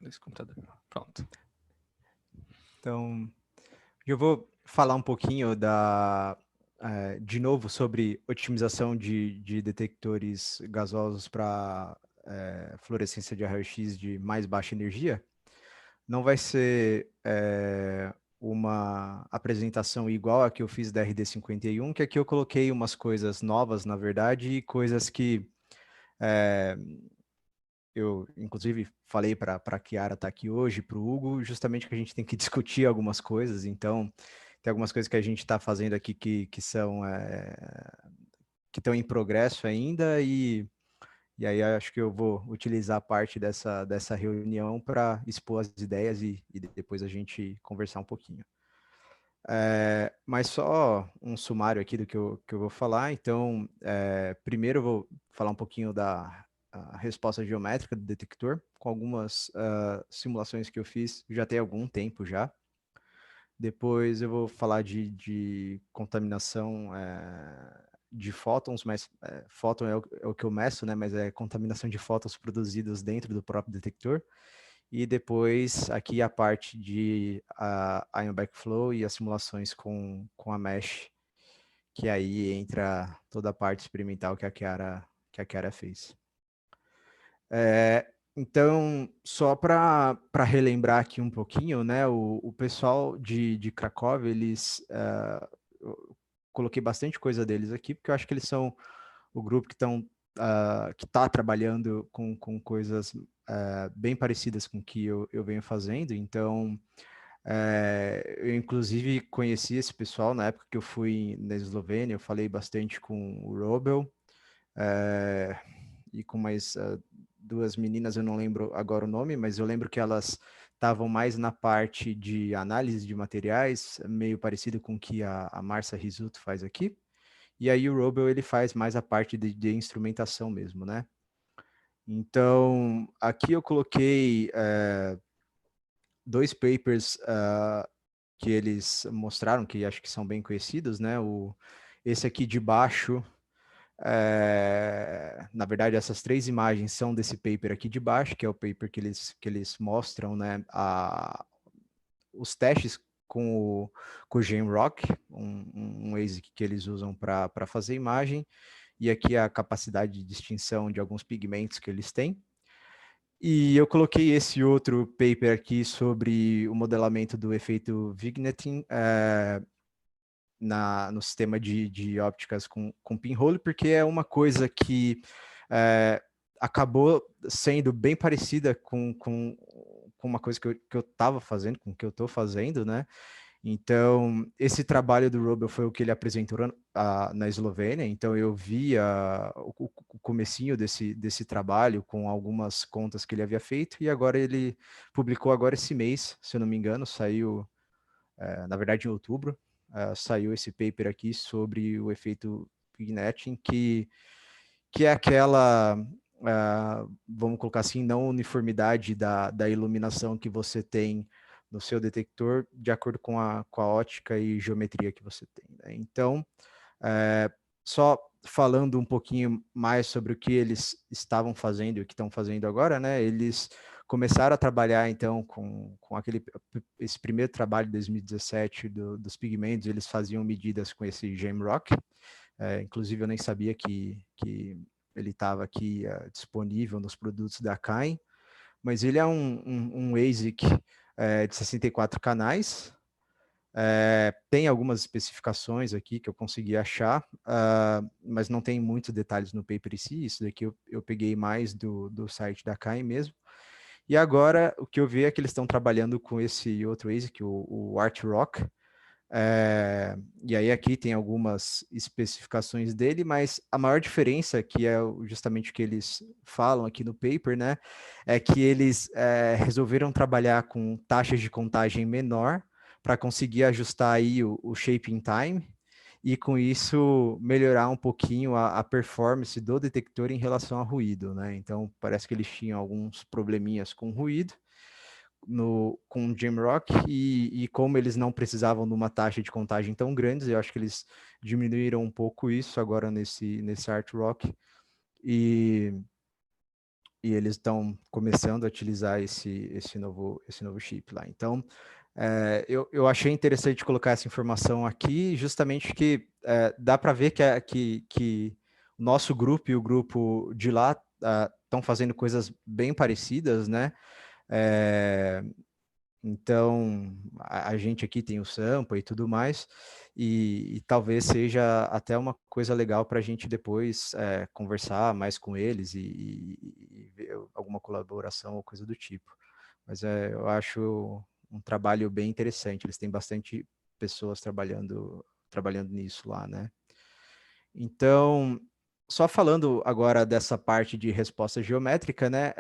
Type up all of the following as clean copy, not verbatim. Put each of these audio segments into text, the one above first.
Desse computador. Pronto. Então, eu vou falar um pouquinho de novo sobre otimização de detectores gasosos para fluorescência de raio-x de mais baixa energia. Não vai ser uma apresentação igual a que eu fiz da RD51, que aqui eu coloquei umas coisas novas, na verdade, e coisas que é, eu, inclusive, falei para a Kiara estar aqui hoje, para o Hugo, justamente que a gente tem que discutir algumas coisas. Então, tem algumas coisas que a gente está fazendo aqui que são que estão em progresso ainda, e aí acho que eu vou utilizar parte dessa reunião para expor as ideias e depois a gente conversar um pouquinho. Mas só um sumário aqui do que eu vou falar. Então, primeiro eu vou falar um pouquinho da a resposta geométrica do detector, com algumas simulações que eu fiz já tem algum tempo já. Depois eu vou falar de contaminação de fótons, mas fóton é o que eu meço, né? Mas é contaminação de fótons produzidos dentro do próprio detector. E depois aqui a parte de Ion Backflow e as simulações com a Mesh, que aí entra toda a parte experimental que a Chiara fez. Então, só para relembrar aqui um pouquinho, né, o pessoal de Cracóvia, eu coloquei bastante coisa deles aqui, porque eu acho que eles são o grupo que está trabalhando com coisas bem parecidas com o que eu venho fazendo. Então, eu inclusive conheci esse pessoal na época que eu fui na Eslovênia, eu falei bastante com o Robel, é, e com mais duas meninas, eu não lembro agora o nome, mas eu lembro que elas estavam mais na parte de análise de materiais, meio parecido com o que a Marcia Risuto faz aqui. E aí o Robel, ele faz mais a parte de instrumentação mesmo, né? Então, aqui eu coloquei dois papers que eles mostraram, que acho que são bem conhecidos, né? Esse aqui de baixo, na verdade, essas três imagens são desse paper aqui de baixo, que é o paper que eles mostram, né, os testes com o Gemrock, um ASIC que eles usam para fazer imagem, e aqui a capacidade de distinção de alguns pigmentos que eles têm. E eu coloquei esse outro paper aqui sobre o modelamento do efeito Vignetting no sistema de ópticas com pinhole, porque é uma coisa que acabou sendo bem parecida com uma coisa que eu estava fazendo, com o que eu estou fazendo, né? Então, esse trabalho do Robel foi o que ele apresentou na Eslovênia, então eu vi o comecinho desse trabalho com algumas contas que ele havia feito, e agora ele publicou agora esse mês, se eu não me engano, saiu, na verdade em outubro, saiu esse paper aqui sobre o efeito vignetting, que é aquela, vamos colocar assim, não uniformidade da iluminação que você tem no seu detector, de acordo com a ótica e geometria que você tem, né? Então, só falando um pouquinho mais sobre o que eles estavam fazendo e o que estão fazendo agora, né? Eles começaram a trabalhar, então, com esse primeiro trabalho de 2017 dos pigmentos, eles faziam medidas com esse Gemrock. Inclusive, eu nem sabia que ele estava aqui disponível nos produtos da Cain, mas ele é um ASIC de 64 canais. Tem algumas especificações aqui que eu consegui achar, mas não tem muitos detalhes no paper em si. Isso daqui eu peguei mais do site da Cain mesmo. E agora o que eu vi é que eles estão trabalhando com esse outro ASIC, o ArtRock, e aí aqui tem algumas especificações dele, mas a maior diferença, que é justamente o que eles falam aqui no paper, né, é que eles resolveram trabalhar com taxas de contagem menor para conseguir ajustar aí o shaping time e com isso melhorar um pouquinho a performance do detector em relação a ruído, né? Então parece que eles tinham alguns probleminhas com ruído com o Jamrock e como eles não precisavam de uma taxa de contagem tão grande, eu acho que eles diminuíram um pouco isso agora nesse Art Rock. E e eles estão começando a utilizar esse novo chip lá. Então, eu achei interessante colocar essa informação aqui, justamente que dá para ver que o nosso grupo e o grupo de lá estão fazendo coisas bem parecidas, né? É, então, a gente aqui tem o Sampa e tudo mais, e talvez seja até uma coisa legal para a gente depois conversar mais com eles e ver alguma colaboração ou coisa do tipo. Mas eu acho um trabalho bem interessante, eles têm bastante pessoas trabalhando nisso lá, né? Então, só falando agora dessa parte de resposta geométrica, né?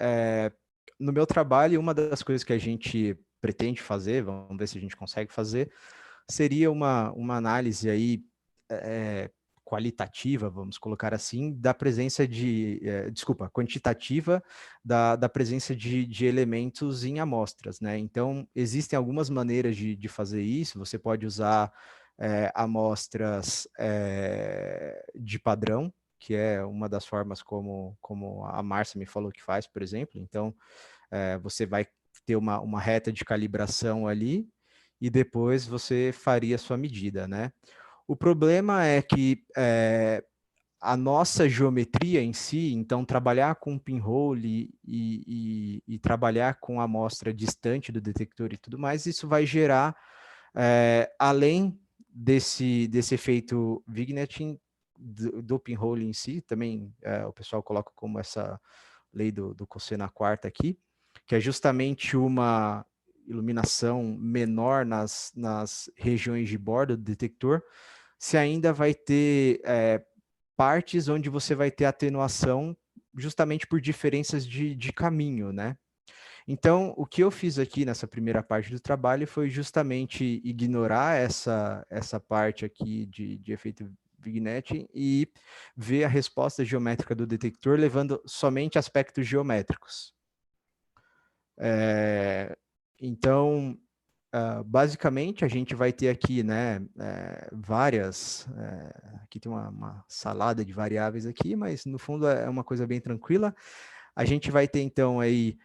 No meu trabalho, uma das coisas que a gente pretende fazer, vamos ver se a gente consegue fazer, seria uma análise aí é, qualitativa, vamos colocar assim, da presença desculpa, quantitativa da presença de elementos em amostras, né? Então, existem algumas maneiras de fazer isso, você pode usar amostras de padrão, que é uma das formas como a Márcia me falou que faz, por exemplo. Então, você vai ter uma reta de calibração ali e depois você faria a sua medida, né? O problema é que a nossa geometria em si, então trabalhar com pinhole e trabalhar com a amostra distante do detector e tudo mais, isso vai gerar, além desse efeito vignetting do pinhole em si, também o pessoal coloca como essa lei do cosseno à quarta aqui, que é justamente uma iluminação menor nas regiões de borda do detector, você ainda vai ter partes onde você vai ter atenuação justamente por diferenças de caminho, né? Então, o que eu fiz aqui nessa primeira parte do trabalho foi justamente ignorar essa parte aqui de efeito vignette e ver a resposta geométrica do detector levando somente aspectos geométricos. Então, basicamente, a gente vai ter aqui, né, aqui tem uma salada de variáveis aqui, mas no fundo é uma coisa bem tranquila. A gente vai ter, então, aí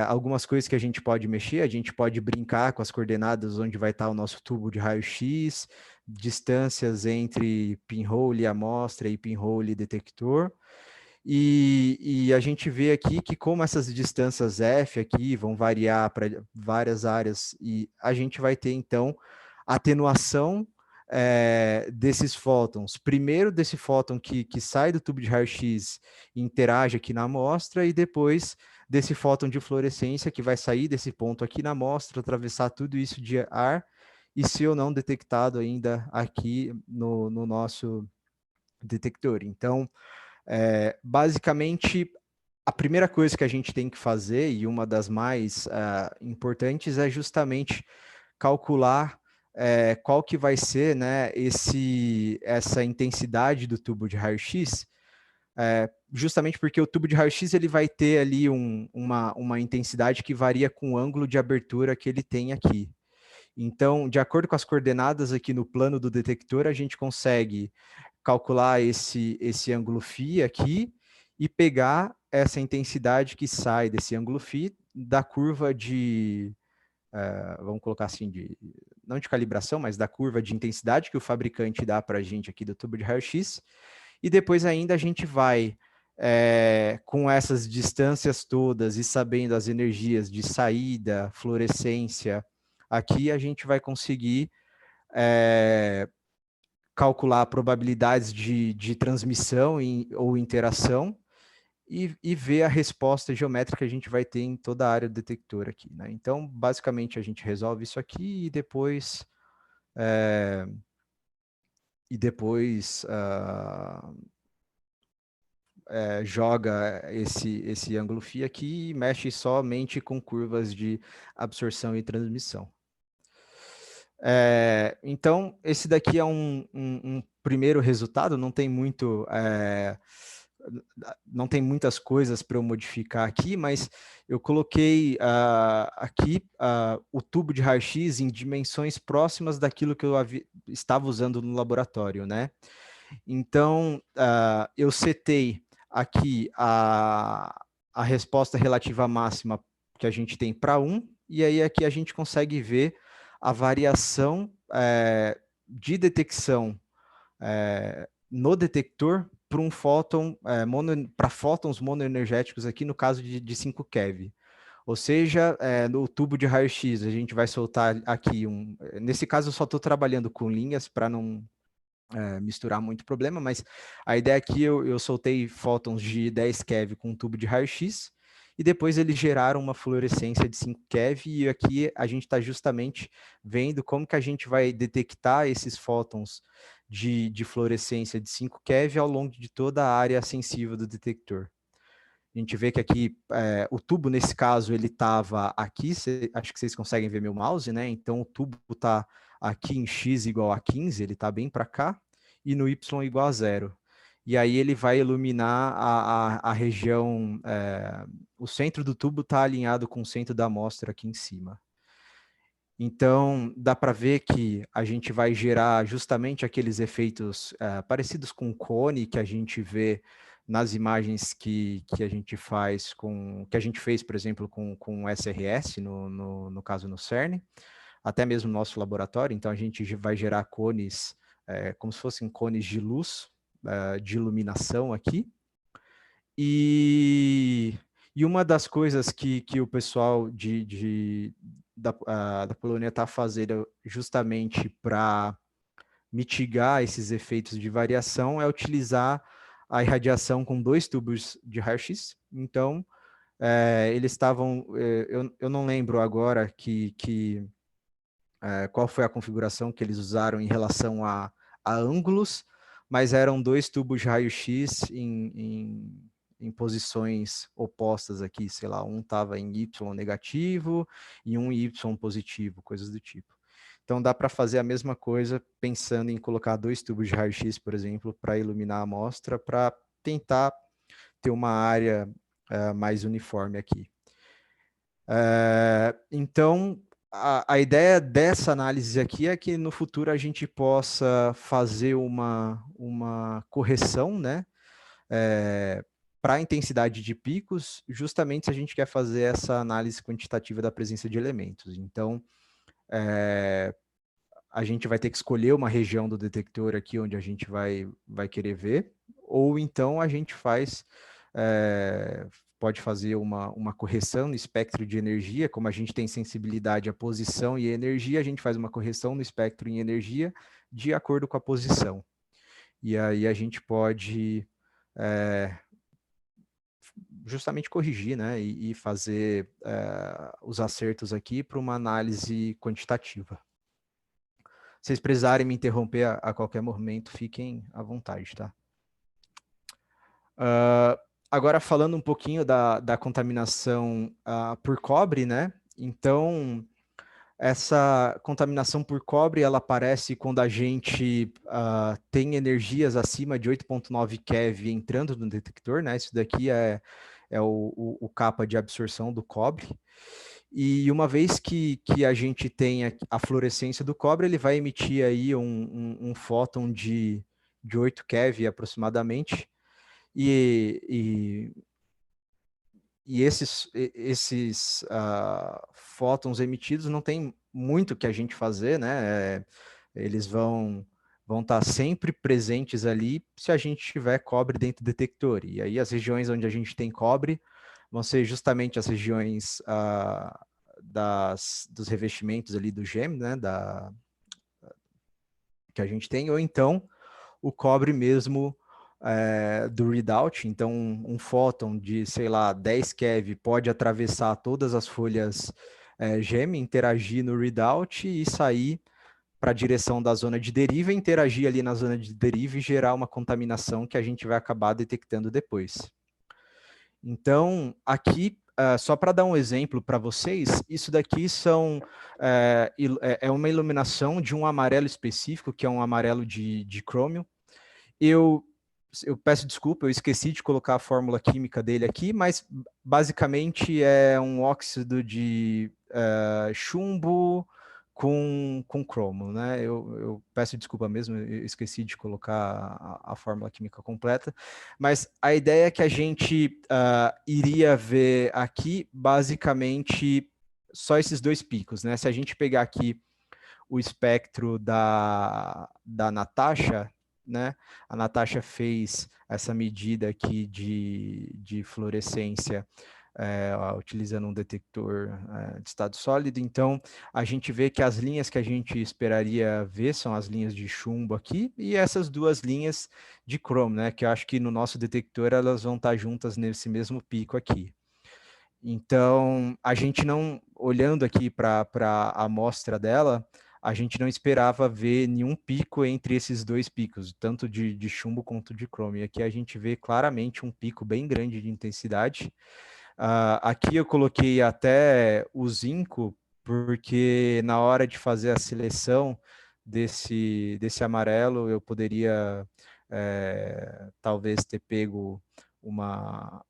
algumas coisas que a gente pode mexer, a gente pode brincar com as coordenadas onde vai estar o nosso tubo de raio-x, distâncias entre pinhole e amostra e pinhole e detector. E a gente vê aqui que como essas distâncias F aqui vão variar para várias áreas, e a gente vai ter, então, atenuação desses fótons. Primeiro desse fóton que sai do tubo de raio-x e interage aqui na amostra, e depois desse fóton de fluorescência que vai sair desse ponto aqui na amostra, atravessar tudo isso de ar, e se ou não detectado ainda aqui no nosso detector. Então, basicamente, a primeira coisa que a gente tem que fazer, e uma das mais importantes, é justamente calcular qual que vai ser, né, essa intensidade do tubo de raio-x, justamente porque o tubo de raio-x ele vai ter ali uma intensidade que varia com o ângulo de abertura que ele tem aqui. Então, de acordo com as coordenadas aqui no plano do detector, a gente consegue calcular esse ângulo φ aqui e pegar essa intensidade que sai desse ângulo φ da curva vamos colocar assim, não de calibração, mas da curva de intensidade que o fabricante dá para a gente aqui do tubo de raio-x. E depois ainda a gente vai, com essas distâncias todas e sabendo as energias de saída, fluorescência, aqui a gente vai conseguir calcular probabilidades de transmissão ou interação e ver a resposta geométrica que a gente vai ter em toda a área do detector aqui, né? Então, basicamente, a gente resolve isso aqui e depois joga esse ângulo φ aqui e mexe somente com curvas de absorção e transmissão. Então, esse daqui é um primeiro resultado, não tem muitas coisas para eu modificar aqui, mas eu coloquei aqui o tubo de raio-x em dimensões próximas daquilo que eu estava usando no laboratório, né? Então, eu setei aqui a resposta relativa máxima que a gente tem para 1, e aí aqui a gente consegue ver a variação de detecção no detector para um fóton, para fótons monoenergéticos aqui no caso de 5 keV. Ou seja, no tubo de raio-x, a gente vai soltar aqui nesse caso eu só estou trabalhando com linhas para não misturar muito problema, mas a ideia aqui eu soltei fótons de 10 keV com um tubo de raio-x, e depois eles geraram uma fluorescência de 5 keV, e aqui a gente está justamente vendo como que a gente vai detectar esses fótons de fluorescência de 5 keV ao longo de toda a área sensível do detector. A gente vê que aqui, o tubo, nesse caso, ele estava aqui, acho que vocês conseguem ver meu mouse, né? Então, o tubo está aqui em x igual a 15, ele está bem para cá, e no y igual a 0. E aí ele vai iluminar a região, o centro do tubo está alinhado com o centro da amostra aqui em cima. Então, dá para ver que a gente vai gerar justamente aqueles efeitos parecidos com o cone que a gente vê nas imagens que a gente faz que a gente fez, por exemplo, com o SRS, no caso no CERN, até mesmo no nosso laboratório. Então, a gente vai gerar cones, como se fossem cones de luz, de iluminação aqui. E uma das coisas que o pessoal da Polônia está fazendo justamente para mitigar esses efeitos de variação é utilizar a irradiação com 2 tubos de raio-x. Então, eles estavam, eu não lembro agora qual foi a configuração que eles usaram em relação a ângulos, mas eram 2 tubos de raio-x em posições opostas aqui, sei lá, um estava em Y negativo e um em Y positivo, coisas do tipo. Então dá para fazer a mesma coisa pensando em colocar 2 tubos de raio-x, por exemplo, para iluminar a amostra, para tentar ter uma área mais uniforme aqui. Então, a ideia dessa análise aqui é que no futuro a gente possa fazer uma correção, né, para a intensidade de picos, justamente se a gente quer fazer essa análise quantitativa da presença de elementos. Então, a gente vai ter que escolher uma região do detector aqui onde a gente vai querer ver, ou então a gente pode fazer uma correção no espectro de energia, como a gente tem sensibilidade à posição e energia, a gente faz uma correção no espectro em energia de acordo com a posição. E aí a gente pode justamente corrigir, né, e fazer os acertos aqui para uma análise quantitativa. Se vocês precisarem me interromper a qualquer momento, fiquem à vontade, tá? Agora, falando um pouquinho da contaminação por cobre, né? Então, essa contaminação por cobre, ela aparece quando a gente tem energias acima de 8,9 keV entrando no detector, né? Isso daqui é o capa de absorção do cobre. E uma vez que a gente tem a fluorescência do cobre, ele vai emitir aí um fóton de 8 keV aproximadamente. E esses fótons emitidos não tem muito que a gente fazer, né? Eles vão estar sempre presentes ali se a gente tiver cobre dentro do detector. E aí as regiões onde a gente tem cobre vão ser justamente as regiões dos revestimentos ali do gem, né? Que a gente tem, ou então o cobre mesmo do readout. Então um fóton de, sei lá, 10 keV pode atravessar todas as folhas gem, interagir no readout e sair para a direção da zona de deriva, interagir ali na zona de deriva e gerar uma contaminação que a gente vai acabar detectando depois. Então, aqui, só para dar um exemplo para vocês, isso daqui é uma iluminação de um amarelo específico, que é um amarelo de crômio. Eu peço desculpa, eu esqueci de colocar a fórmula química dele aqui, mas basicamente é um óxido de chumbo com cromo, né? Eu peço desculpa mesmo, eu esqueci de colocar a fórmula química completa, mas a ideia é que a gente iria ver aqui, basicamente, só esses dois picos, né? Se a gente pegar aqui o espectro da Natasha, né? A Natasha fez essa medida aqui de fluorescência utilizando um detector de estado sólido. Então, a gente vê que as linhas que a gente esperaria ver são as linhas de chumbo aqui e essas duas linhas de cromo, né? Que eu acho que no nosso detector elas vão estar juntas nesse mesmo pico aqui. Então, a gente não, olhando aqui para a amostra dela, a gente não esperava ver nenhum pico entre esses dois picos, tanto de chumbo quanto de cromo. E aqui a gente vê claramente um pico bem grande de intensidade. Aqui eu coloquei até o zinco, porque na hora de fazer a seleção desse amarelo, eu poderia talvez ter pego uma.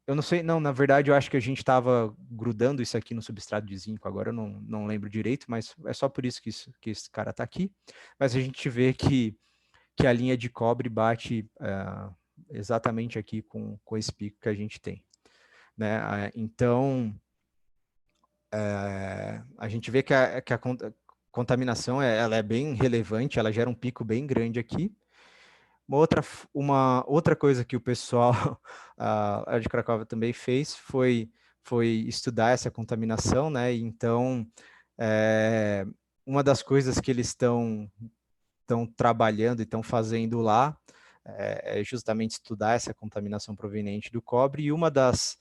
Eu não sei, não, na verdade eu acho que a gente estava grudando isso aqui no substrato de zinco, agora eu não lembro direito, mas é só por isso que esse cara está aqui. Mas a gente vê que a linha de cobre bate exatamente aqui com esse pico que a gente tem. Né? Então, a gente vê que a contaminação ela é bem relevante, ela gera um pico bem grande aqui. Uma outra coisa que o pessoal a de Cracóvia também fez foi estudar essa contaminação, né? Então, uma das coisas que eles estão trabalhando e estão fazendo lá é justamente estudar essa contaminação proveniente do cobre, e uma das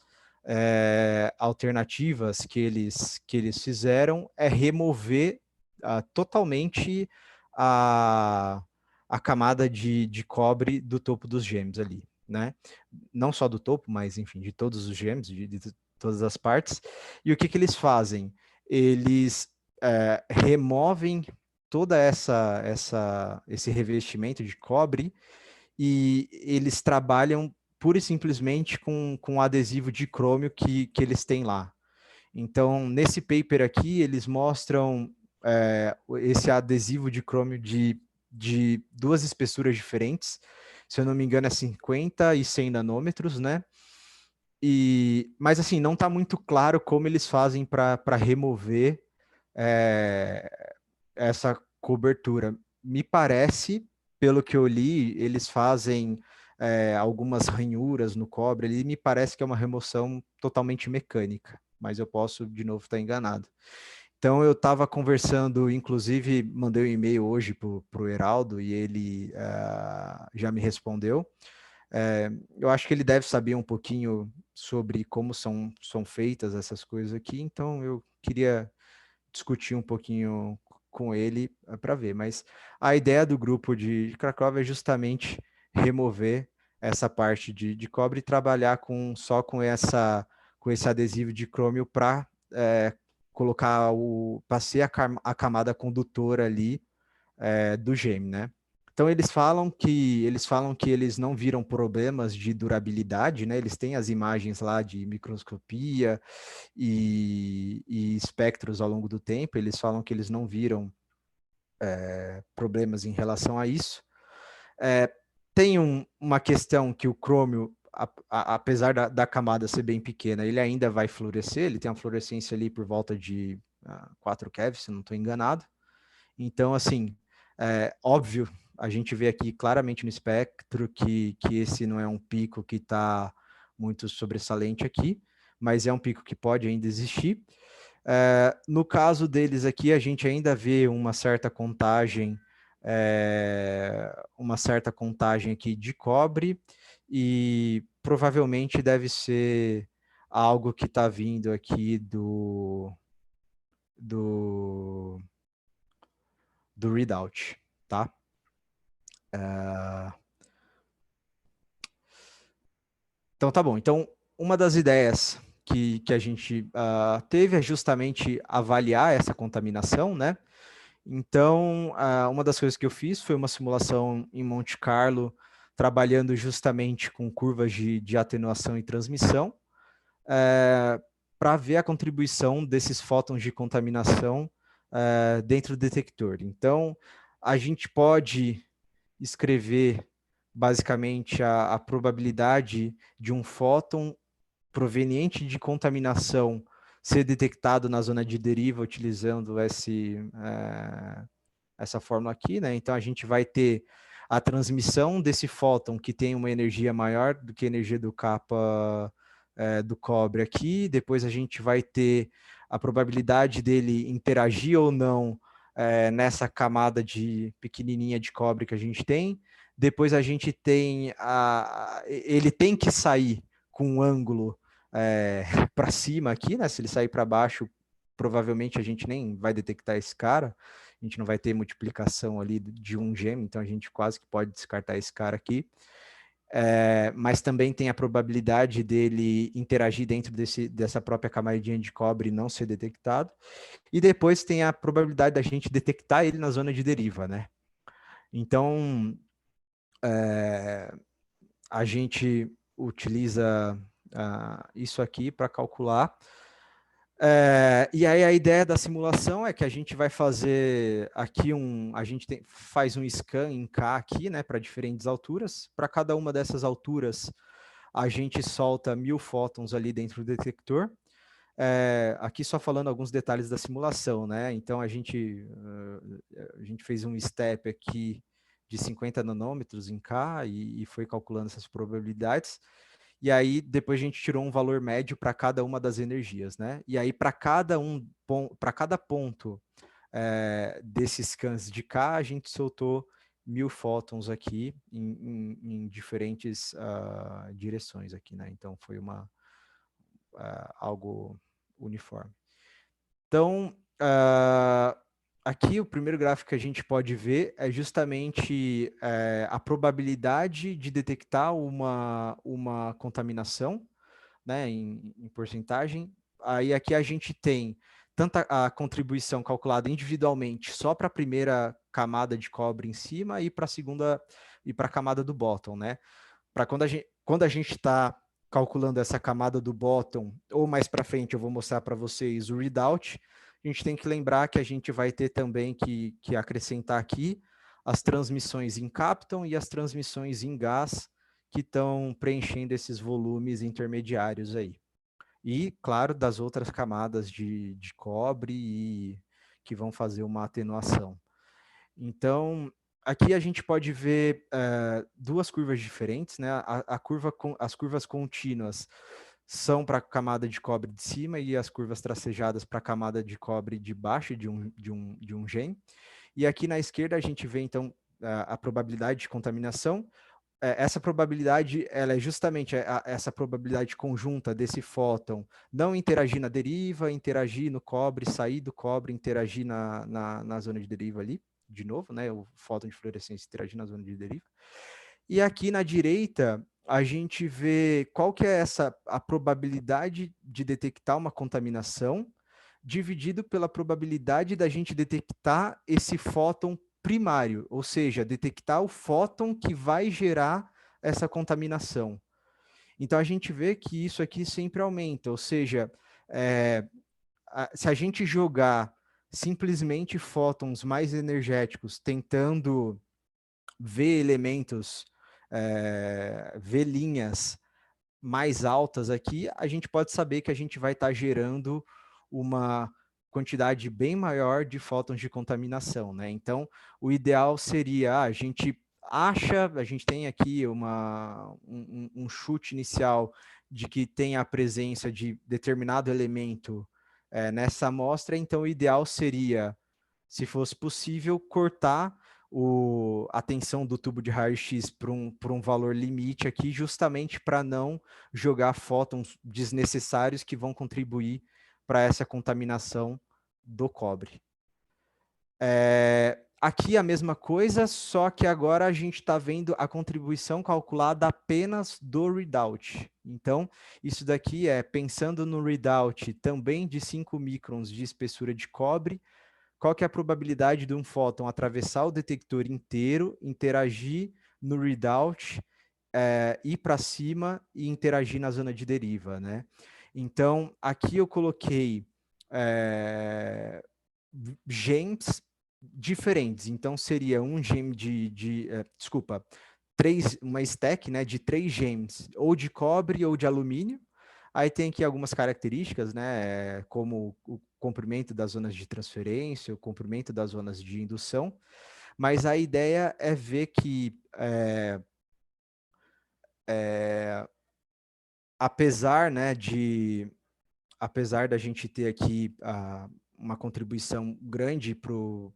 alternativas que eles fizeram é remover totalmente a camada de cobre do topo dos gêmeos ali, né? Não só do topo, mas enfim, de todos os gêmeos, de todas as partes. E o que eles fazem? Eles removem toda esse revestimento de cobre e eles trabalham pura e simplesmente com o adesivo de crômio que eles têm lá. Então, nesse paper aqui, eles mostram esse adesivo de crômio de duas espessuras diferentes. Se eu não me engano, é 50 e 100 nanômetros, né? Mas, assim, não está muito claro como eles fazem para remover essa cobertura. Me parece, pelo que eu li, eles fazem algumas ranhuras no cobre, ele me parece que é uma remoção totalmente mecânica, mas eu posso, de novo, estar enganado. Então, eu estava conversando, inclusive, mandei um e-mail hoje para o Heraldo e ele já me respondeu. Eu acho que ele deve saber um pouquinho sobre como são feitas essas coisas aqui, então eu queria discutir um pouquinho com ele para ver. Mas a ideia do grupo de Cracóvia é justamente remover essa parte de cobre e trabalhar só com esse adesivo de crômio para colocar para ser a camada condutora ali do gêmeo, né? Então eles falam que eles não viram problemas de durabilidade, né? Eles têm as imagens lá de microscopia e espectros ao longo do tempo. Eles falam que eles não viram problemas em relação a isso. Tem uma questão que o crômio, apesar da camada ser bem pequena, ele ainda vai fluorescer. Ele tem uma fluorescência ali por volta de 4 keV, se não estou enganado. Então, assim, óbvio, a gente vê aqui claramente no espectro que esse não é um pico que está muito sobressalente aqui, mas é um pico que pode ainda existir. No caso deles aqui, a gente ainda vê uma certa contagem aqui de cobre e provavelmente deve ser algo que está vindo aqui do readout, tá? Então tá bom. Então, uma das ideias que a gente teve é justamente avaliar essa contaminação, né? Então, uma das coisas que eu fiz foi uma simulação em Monte Carlo, trabalhando justamente com curvas de atenuação e transmissão, para ver a contribuição desses fótons de contaminação dentro do detector. Então, a gente pode escrever basicamente a probabilidade de um fóton proveniente de contaminação ser detectado na zona de deriva utilizando essa fórmula aqui, né? Então a gente vai ter a transmissão desse fóton que tem uma energia maior do que a energia do capa do cobre aqui, depois a gente vai ter a probabilidade dele interagir ou não nessa camada de pequenininha de cobre que a gente tem, depois a gente tem ele tem que sair com um ângulo para cima aqui, né? Se ele sair para baixo, provavelmente a gente nem vai detectar esse cara, a gente não vai ter multiplicação ali de um gêmeo, então a gente quase que pode descartar esse cara aqui. Mas também tem a probabilidade dele interagir dentro dessa própria camadinha de cobre e não ser detectado. E depois tem a probabilidade da gente detectar ele na zona de deriva, né? Então, a gente utiliza isso aqui para calcular. E aí a ideia da simulação é que a gente vai fazer aqui faz um scan em K aqui, né, para diferentes alturas. Para cada uma dessas alturas, a gente solta 1000 fótons ali dentro do detector. Aqui só falando alguns detalhes da simulação, né? Então a gente fez um step aqui de 50 nanômetros em K e foi calculando essas probabilidades. E aí depois a gente tirou um valor médio para cada uma das energias, né? E aí para cada ponto desses scans de K, a gente soltou 1000 fótons aqui em diferentes direções aqui, né? Então foi algo uniforme. Então, aqui o primeiro gráfico que a gente pode ver é justamente a probabilidade de detectar uma contaminação, né, em porcentagem. Aí aqui a gente tem tanto a contribuição calculada individualmente só para a primeira camada de cobre em cima e para a segunda e para a camada do bottom, né? Para quando a gente está calculando essa camada do bottom, ou mais para frente eu vou mostrar para vocês o readout, a gente tem que lembrar que a gente vai ter também que acrescentar aqui as transmissões em Kapton e as transmissões em gás que estão preenchendo esses volumes intermediários aí. E, claro, das outras camadas de cobre e que vão fazer uma atenuação. Então, aqui a gente pode ver duas curvas diferentes, né? As curvas contínuas são para a camada de cobre de cima e as curvas tracejadas para a camada de cobre de baixo de um gene. E aqui na esquerda a gente vê, então, a probabilidade de contaminação. Essa probabilidade, ela é justamente essa probabilidade conjunta desse fóton não interagir na deriva, interagir no cobre, sair do cobre, interagir na zona de deriva ali, de novo, né? O fóton de fluorescência interagir na zona de deriva. E aqui na direita, a gente vê qual que é a probabilidade de detectar uma contaminação dividido pela probabilidade da gente detectar esse fóton primário, ou seja, detectar o fóton que vai gerar essa contaminação. Então a gente vê que isso aqui sempre aumenta, ou seja, se a gente jogar simplesmente fótons mais energéticos, tentando ver elementos, ver linhas mais altas aqui, a gente pode saber que a gente vai estar gerando uma quantidade bem maior de fótons de contaminação, né? Então, o ideal seria, a gente tem aqui um chute inicial de que tem a presença de determinado elemento nessa amostra, então o ideal seria, se fosse possível, cortar a tensão do tubo de raio-x para um valor limite aqui, justamente para não jogar fótons desnecessários que vão contribuir para essa contaminação do cobre. Aqui a mesma coisa, só que agora a gente está vendo a contribuição calculada apenas do readout. Então, isso daqui é pensando no readout também de 5 microns de espessura de cobre, qual que é a probabilidade de um fóton atravessar o detector inteiro, interagir no readout, ir para cima e interagir na zona de deriva, né? Então, aqui eu coloquei gems diferentes. Então, seria um gem desculpa, uma stack, né, de 3 gems, ou de cobre ou de alumínio. Aí tem aqui algumas características, né, como o comprimento das zonas de transferência, o comprimento das zonas de indução, mas a ideia é ver que, apesar, né, apesar da gente ter aqui uma contribuição grande para o,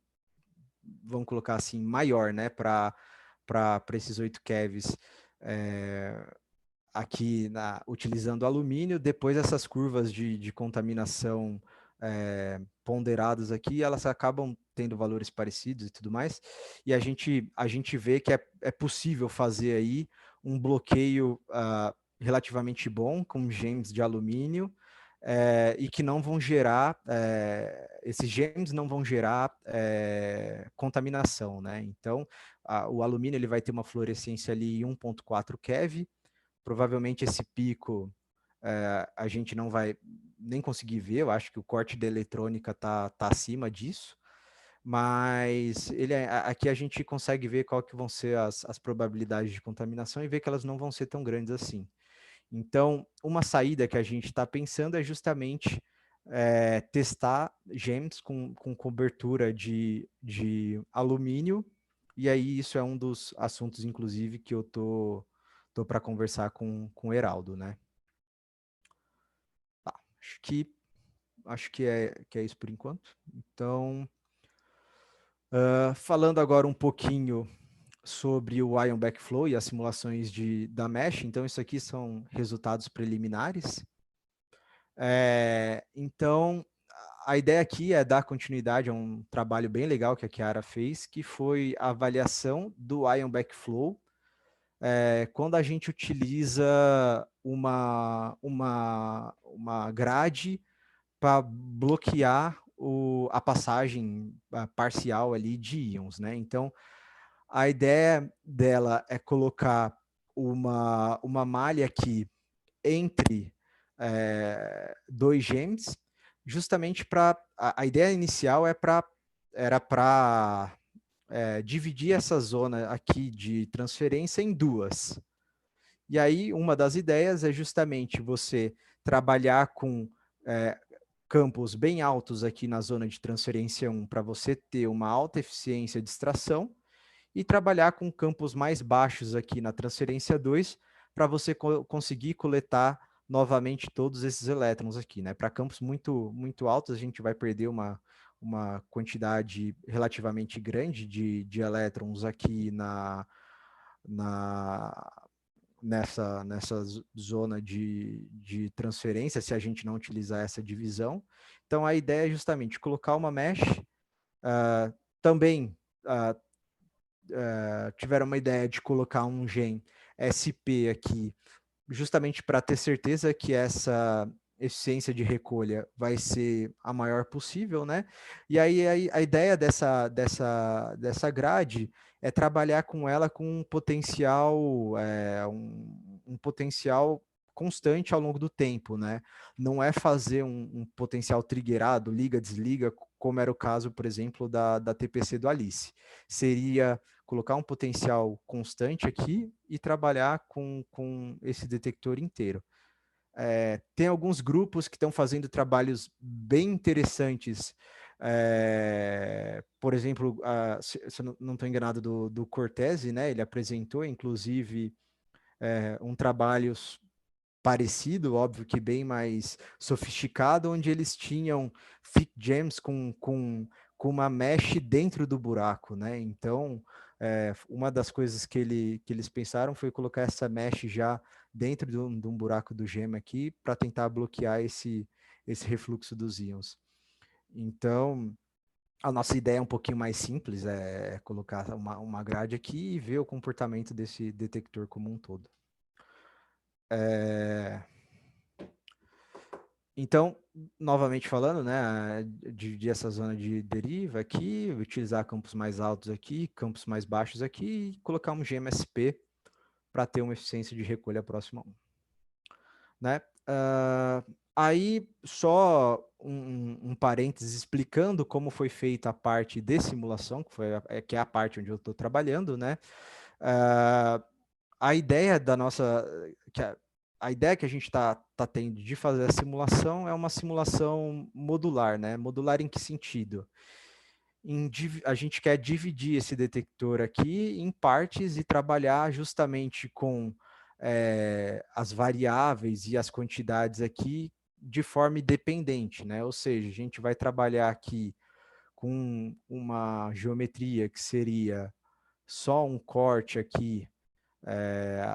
vamos colocar assim, maior, né, para esses 8 kevs, aqui utilizando alumínio, depois essas curvas de contaminação ponderadas aqui, elas acabam tendo valores parecidos e tudo mais, e a gente vê que é possível fazer aí um bloqueio relativamente bom com gems de alumínio, e que não vão gerar, esses gems não vão gerar contaminação, né? Então, o alumínio ele vai ter uma fluorescência ali em 1.4 keV, provavelmente esse pico a gente não vai nem conseguir ver, eu acho que o corte da eletrônica tá acima disso, mas aqui a gente consegue ver qual que vão ser as probabilidades de contaminação e ver que elas não vão ser tão grandes assim. Então, uma saída que a gente está pensando é justamente testar gems com cobertura de alumínio, e aí isso é um dos assuntos, inclusive, que eu tô para conversar com o Heraldo, né? Tá, acho que é isso por enquanto. Então, falando agora um pouquinho sobre o Ion Backflow e as simulações da Mesh, então isso aqui são resultados preliminares. Então, a ideia aqui é dar continuidade a um trabalho bem legal que a Chiara fez, que foi a avaliação do Ion Backflow quando a gente utiliza uma grade para bloquear a passagem parcial ali de íons, né? Então, a ideia dela é colocar uma malha aqui entre 2 gems, justamente para a ideia inicial era para dividir essa zona aqui de transferência em duas. E aí, uma das ideias é justamente você trabalhar com campos bem altos aqui na zona de transferência 1 para você ter uma alta eficiência de extração e trabalhar com campos mais baixos aqui na transferência 2 para você conseguir coletar novamente todos esses elétrons aqui, né? Para campos muito altos, a gente vai perder uma quantidade relativamente grande de elétrons aqui na, nessa zona de transferência, se a gente não utilizar essa divisão. Então, a ideia é justamente colocar uma mesh, também tiveram uma ideia de colocar um gen SP aqui, justamente para ter certeza que essa eficiência de recolha vai ser a maior possível, né? E aí a ideia dessa grade é trabalhar com ela com um potencial, um potencial constante ao longo do tempo, né? Não é fazer um potencial triggerado, liga, desliga, como era o caso, por exemplo, da TPC do Alice. Seria colocar um potencial constante aqui e trabalhar com esse detector inteiro. Tem alguns grupos que estão fazendo trabalhos bem interessantes. Por exemplo, se eu não estou enganado, do Cortese, né? Ele apresentou, inclusive, um trabalho parecido, óbvio que bem mais sofisticado, onde eles tinham thick gems com uma mesh dentro do buraco, né? Então, uma das coisas que eles pensaram foi colocar essa mesh já dentro de um buraco do gema aqui para tentar bloquear esse refluxo dos íons. Então, a nossa ideia é um pouquinho mais simples, é colocar uma grade aqui e ver o comportamento desse detector como um todo. Então, novamente falando, né, dividir essa zona de deriva aqui, utilizar campos mais altos aqui, campos mais baixos aqui e colocar um GMSP para ter uma eficiência de recolha próxima a 1. Né? Aí, só um parênteses explicando como foi feita a parte de simulação, que é a parte onde eu estou trabalhando, né? Uh, a ideia da nossa... a ideia que a gente tá tendo de fazer a simulação é uma simulação modular, né? Modular em que sentido? A gente quer dividir esse detector aqui em partes e trabalhar justamente com as variáveis e as quantidades aqui de forma independente, né? Ou seja, a gente vai trabalhar aqui com uma geometria que seria só um corte aqui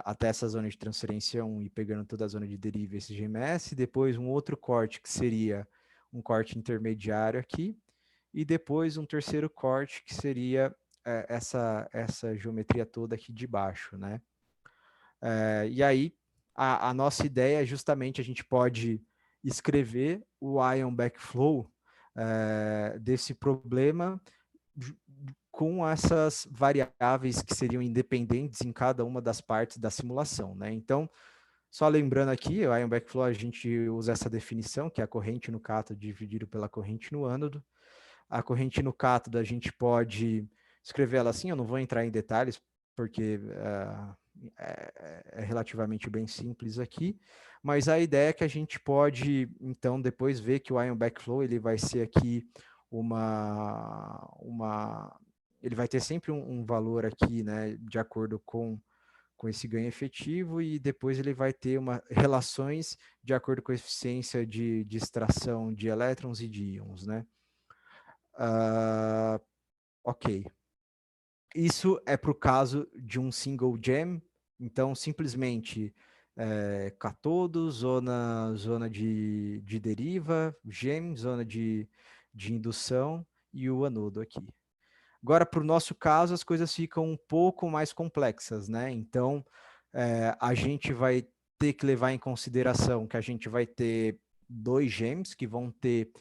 até essa zona de transferência 1 e pegando toda a zona de deriva esse GMS, depois um outro corte que seria um corte intermediário aqui, e depois um terceiro corte que seria essa geometria toda aqui de baixo, né? E aí, a nossa ideia é justamente a gente pode escrever o ion backflow desse problema com essas variáveis que seriam independentes em cada uma das partes da simulação, né? Então, só lembrando aqui, o ion backflow a gente usa essa definição, que é a corrente no cátodo dividido pela corrente no ânodo. A corrente no cátodo a gente pode escrever ela assim, eu não vou entrar em detalhes, porque é relativamente bem simples aqui, mas a ideia é que a gente pode, então, depois ver que o ion backflow ele vai ser aqui ele vai ter sempre um valor aqui, né, de acordo com esse ganho efetivo, e depois ele vai ter relações de acordo com a eficiência de extração de elétrons e de íons, né? Ok. Isso é para o caso de um single gem, então simplesmente catodo, zona de deriva, gem, zona de indução e o anodo aqui. Agora, para o nosso caso, as coisas ficam um pouco mais complexas, né? Então, a gente vai ter que levar em consideração que a gente vai ter dois gems que vão ter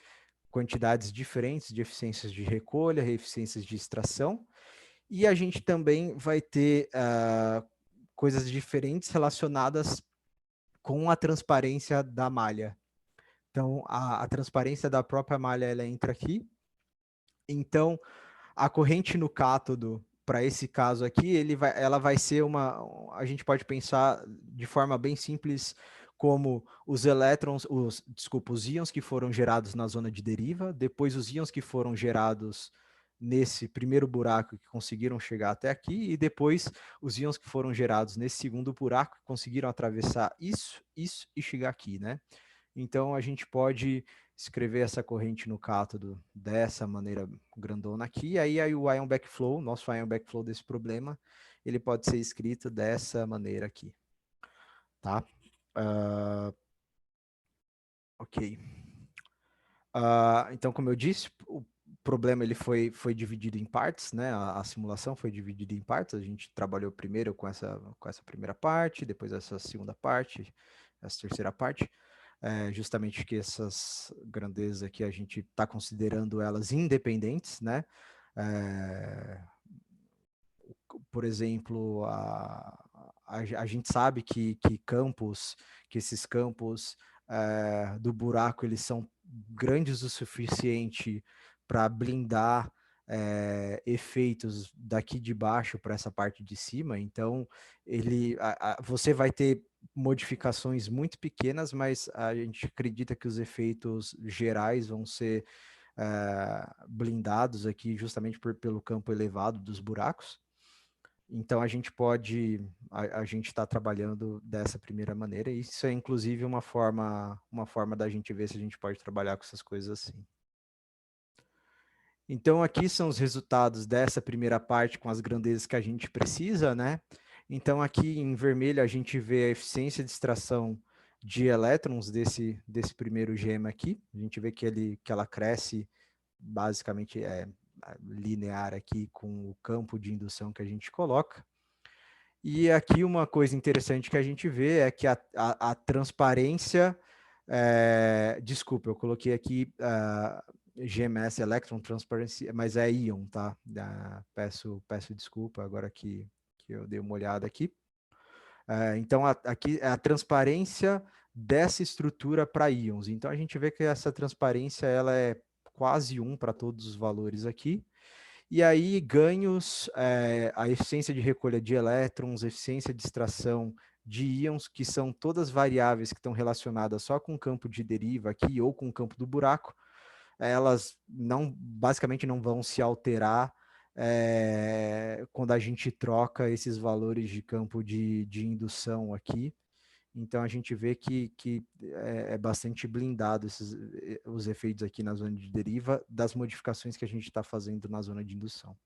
quantidades diferentes de eficiências de recolha, eficiências de extração, e a gente também vai ter coisas diferentes relacionadas com a transparência da malha. Então, a transparência da própria malha, ela entra aqui. Então, a corrente no cátodo, para esse caso aqui, ela vai ser a gente pode pensar de forma bem simples como os elétrons, os íons que foram gerados na zona de deriva, depois os íons que foram gerados nesse primeiro buraco que conseguiram chegar até aqui, e depois os íons que foram gerados nesse segundo buraco que conseguiram atravessar isso e chegar aqui, né? Então, a gente pode escrever essa corrente no cátodo dessa maneira grandona aqui, aí o ion backflow, nosso ion backflow desse problema, ele pode ser escrito dessa maneira aqui, tá? Ok. Então, como eu disse, o problema ele foi dividido em partes, né? A simulação foi dividida em partes, a gente trabalhou primeiro com essa primeira parte, depois essa segunda parte, essa terceira parte, justamente que essas grandezas aqui a gente está considerando elas independentes, né? Por exemplo, a gente sabe que esses campos do buraco, eles são grandes o suficiente para blindar efeitos daqui de baixo para essa parte de cima. Então, você vai ter modificações muito pequenas, mas a gente acredita que os efeitos gerais vão ser blindados aqui justamente pelo campo elevado dos buracos. Então a gente está trabalhando dessa primeira maneira, e isso é inclusive uma forma da gente ver se a gente pode trabalhar com essas coisas assim. Então aqui são os resultados dessa primeira parte com as grandezas que a gente precisa, né? Então aqui em vermelho a gente vê a eficiência de extração de elétrons desse primeiro gema aqui. A gente vê que ela cresce basicamente linear aqui com o campo de indução que a gente coloca. E aqui uma coisa interessante que a gente vê é que a transparência, desculpa, eu coloquei aqui GMS Electron Transparency, mas é íon, tá? Peço desculpa agora que eu dei uma olhada aqui. Então, aqui a transparência dessa estrutura para íons. Então, a gente vê que essa transparência ela é quase 1 para todos os valores aqui. E aí, ganhos, a eficiência de recolha de elétrons, eficiência de extração de íons, que são todas variáveis que estão relacionadas só com o campo de deriva aqui ou com o campo do buraco, elas basicamente não vão se alterar quando a gente troca esses valores de campo de indução aqui. Então a gente vê que é bastante blindado os efeitos aqui na zona de deriva das modificações que a gente está fazendo na zona de indução.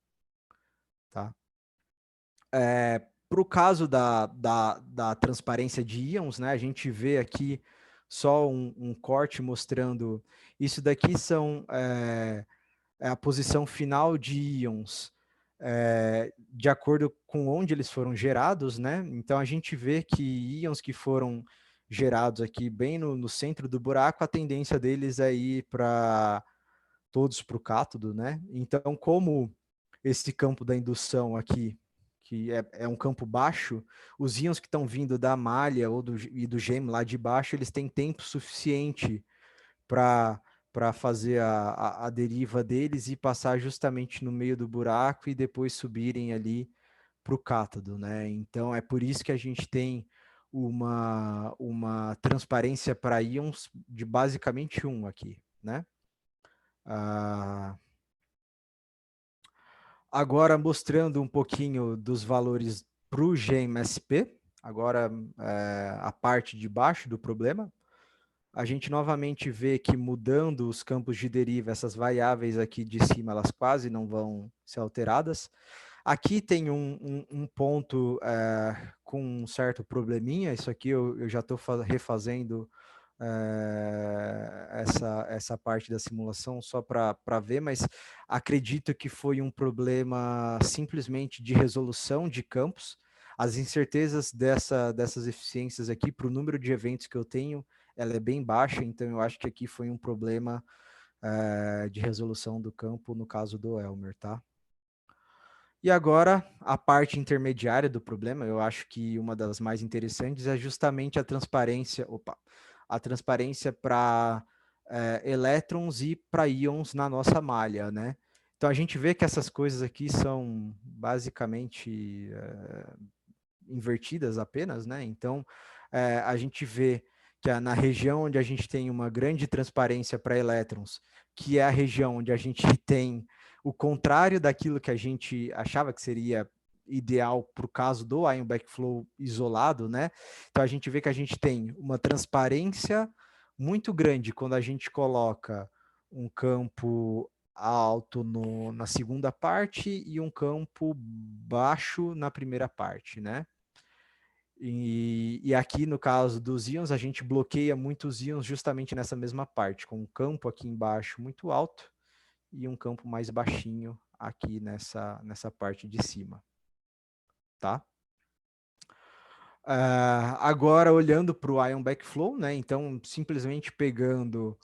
Tá? Para o caso da transparência de íons, né, a gente vê aqui só um corte mostrando isso daqui são a posição final de íons de acordo com onde eles foram gerados, né? Então a gente vê que íons que foram gerados aqui bem no centro do buraco, a tendência deles é ir para todos para o cátodo, né? Então, como esse campo da indução aqui, que é um campo baixo, os íons que estão vindo da malha e do gêmeo lá de baixo, eles têm tempo suficiente para fazer a deriva deles e passar justamente no meio do buraco e depois subirem ali para o cátodo, né? Então é por isso que a gente tem uma transparência para íons de basicamente 1 aqui, né? Agora mostrando um pouquinho dos valores para o GMSP, agora a parte de baixo do problema, a gente novamente vê que mudando os campos de deriva, essas variáveis aqui de cima, elas quase não vão ser alteradas. Aqui tem um ponto com um certo probleminha, isso aqui eu já estou refazendo essa parte da simulação só para ver, mas acredito que foi um problema simplesmente de resolução de campos. As incertezas dessas eficiências aqui, para o número de eventos que eu tenho, ela é bem baixa, então eu acho que aqui foi um problema de resolução do campo no caso do Elmer, tá? E agora, a parte intermediária do problema, eu acho que uma das mais interessantes é justamente a transparência, a transparência para elétrons e para íons na nossa malha, né? Então a gente vê que essas coisas aqui são basicamente invertidas apenas, né? Então a gente vê que na região onde a gente tem uma grande transparência para elétrons, que é a região onde a gente tem o contrário daquilo que a gente achava que seria ideal para o caso do ion backflow isolado, né? Então a gente vê que a gente tem uma transparência muito grande quando a gente coloca um campo alto na segunda parte e um campo baixo na primeira parte, né? E aqui, no caso dos íons, a gente bloqueia muitos íons justamente nessa mesma parte, com um campo aqui embaixo muito alto e um campo mais baixinho aqui nessa parte de cima. Tá? Agora, olhando para o Ion Backflow, né? Então, simplesmente pegando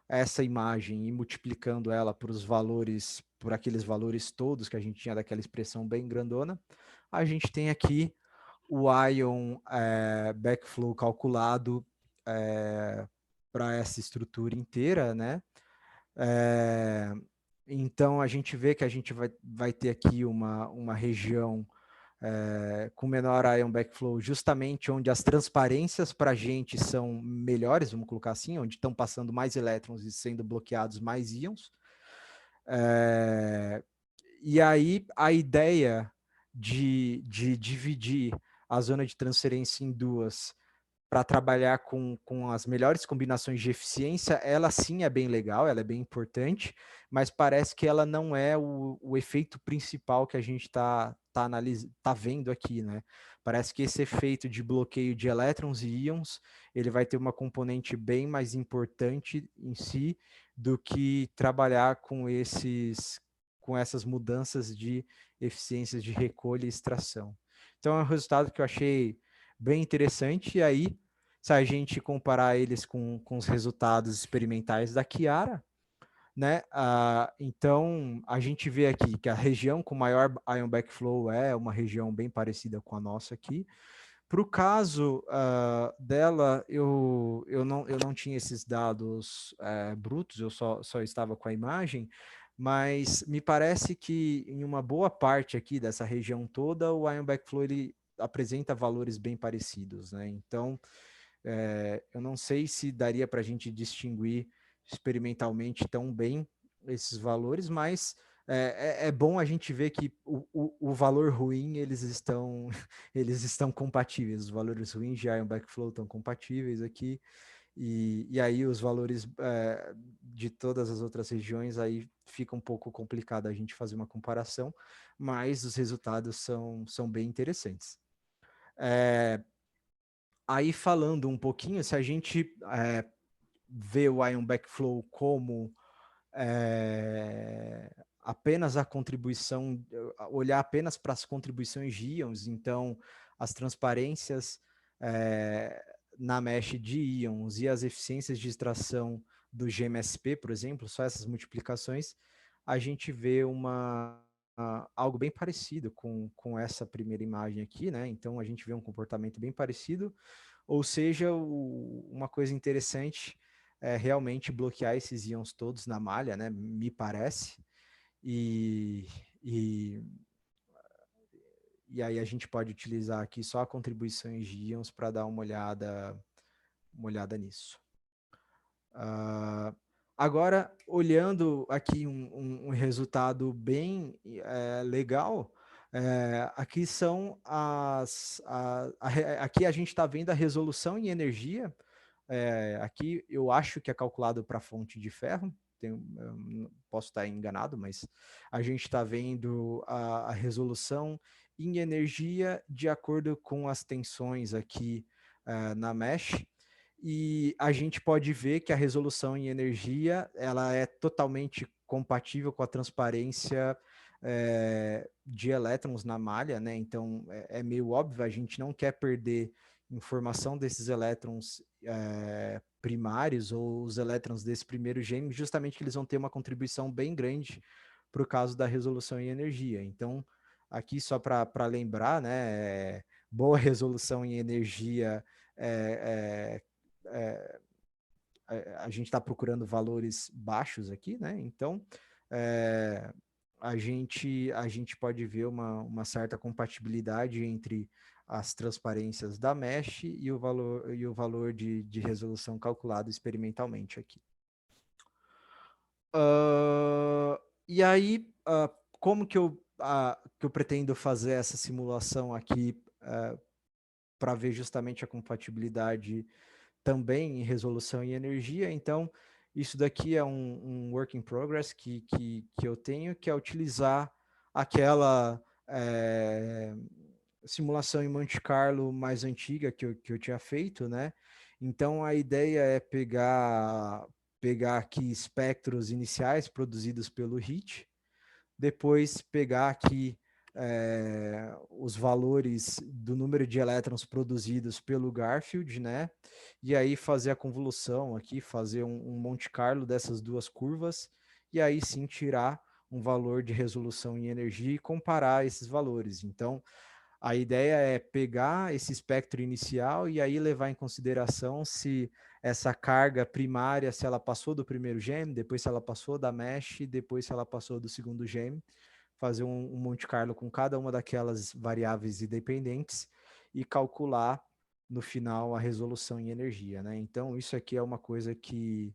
essa imagem e multiplicando ela por aqueles valores todos que a gente tinha daquela expressão bem grandona, a gente tem aqui o Ion Backflow calculado para essa estrutura inteira, né? Então, a gente vê que a gente vai ter aqui uma região com menor ion backflow, justamente onde as transparências para a gente são melhores, vamos colocar assim, onde estão passando mais elétrons e sendo bloqueados mais íons. E aí, a ideia de dividir a zona de transferência em duas para trabalhar com as melhores combinações de eficiência, ela sim é bem legal, ela é bem importante, mas parece que ela não é o efeito principal que a gente está vendo aqui, né? Parece que esse efeito de bloqueio de elétrons e íons, ele vai ter uma componente bem mais importante em si do que trabalhar com essas mudanças de eficiências de recolha e extração. Então é um resultado que eu achei bem interessante, e aí, se a gente comparar eles com os resultados experimentais da Chiara, né? Então, a gente vê aqui que a região com maior ion backflow é uma região bem parecida com a nossa aqui, Para o caso dela, eu não tinha esses dados brutos, eu só estava com a imagem, mas me parece que em uma boa parte aqui dessa região toda, o Ion Backflow ele apresenta valores bem parecidos, né? Então, eu não sei se daria para a gente distinguir experimentalmente tão bem esses valores, mas é bom a gente ver que o valor ruim eles estão compatíveis, os valores ruins de Ion Backflow estão compatíveis aqui, e aí os valores de todas as outras regiões aí fica um pouco complicado a gente fazer uma comparação, mas os resultados são bem interessantes. Aí falando um pouquinho, se a gente vê o Ion Backflow como apenas a contribuição, olhar apenas para as contribuições de íons, então as transparências na mesh de íons e as eficiências de extração do GMSP, por exemplo, só essas multiplicações, a gente vê algo bem parecido com essa primeira imagem aqui, né? Então a gente vê um comportamento bem parecido, ou seja, uma coisa interessante realmente bloquear esses íons todos na malha, né? Me parece. E, e, e aí a gente pode utilizar aqui só contribuições de íons para dar uma olhada nisso. Agora, olhando aqui um resultado bem legal, aqui são aqui a gente está vendo a resolução em energia. Aqui eu acho que é calculado para fonte de ferro, posso estar enganado, mas a gente está vendo a resolução em energia de acordo com as tensões aqui na mesh, e a gente pode ver que a resolução em energia ela é totalmente compatível com a transparência de elétrons na malha, né? Então é meio óbvio, a gente não quer perder informação desses elétrons primários ou os elétrons desse primeiro gene, justamente que eles vão ter uma contribuição bem grande para o caso da resolução em energia. Então, aqui só para lembrar, né, boa resolução em energia a gente está procurando valores baixos aqui, né? Então, a gente pode ver uma certa compatibilidade entre as transparências da mesh e o valor de resolução calculado experimentalmente aqui. E aí, como que eu pretendo fazer essa simulação aqui para ver justamente a compatibilidade também em resolução e energia? Então, isso daqui é um work in progress que eu tenho, que é utilizar aquela simulação em Monte Carlo mais antiga que eu tinha feito, né? Então, a ideia é pegar aqui espectros iniciais produzidos pelo HIT, depois pegar aqui os valores do número de elétrons produzidos pelo Garfield, né? E aí fazer a convolução aqui, fazer um Monte Carlo dessas duas curvas, e aí sim tirar um valor de resolução em energia e comparar esses valores. Então, a ideia é pegar esse espectro inicial e aí levar em consideração se essa carga primária, se ela passou do primeiro gene, depois se ela passou da mesh, depois se ela passou do segundo gene, fazer um Monte Carlo com cada uma daquelas variáveis independentes e calcular no final a resolução em energia, né? Então, isso aqui é uma coisa que